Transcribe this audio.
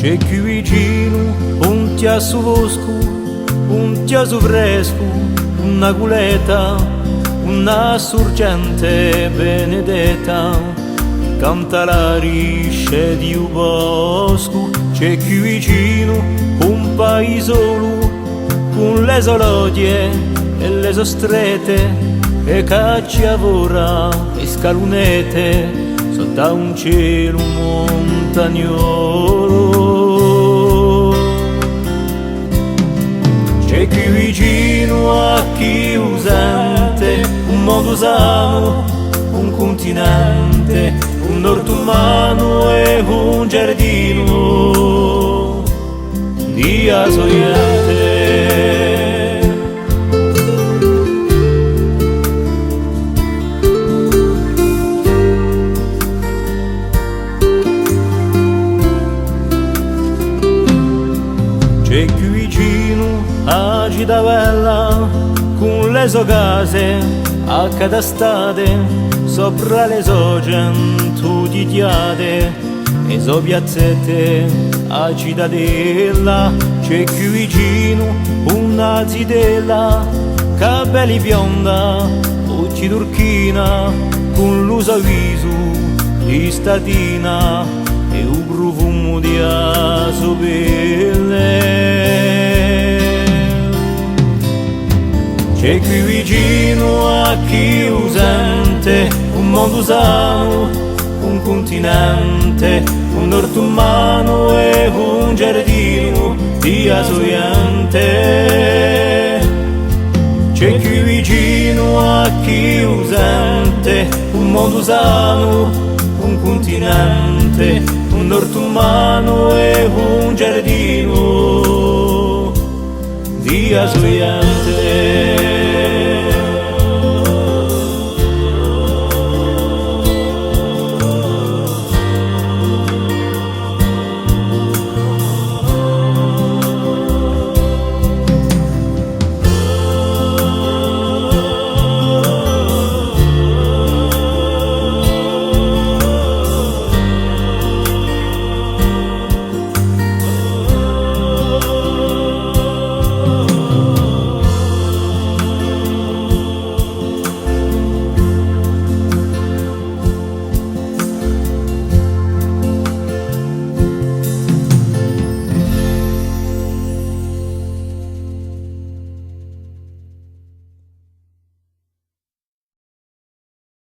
C'è qui vicino un chiasso bosco, un chiasso fresco, una culeta, una sorgente benedetta, canta la risce di un bosco. C'è qui vicino un paesolo, con le solodie e le sostrete, e cacciavora e scalunete, sotto un cielo montagnolo. C'è qui vicino a chi usante un mondo sano, un continente, un nord umano e un giardino di asoriente. C'è qui vicino a Citavella, con le sue case accatastate, sopra le sue cento titiate, e so piazzette a Cittadella. C'è qui vicino una zitella, capelli bionda, occhi turchina, con l'uso viso di statina, e un profumo di sua pelle. C'è qui vicino a chi usante un mondo sano, un continente, un nord umano e un giardino di asoriente. C'è qui vicino a chi usante un mondo sano, un continente, un nord umano e un giardino di asoriente.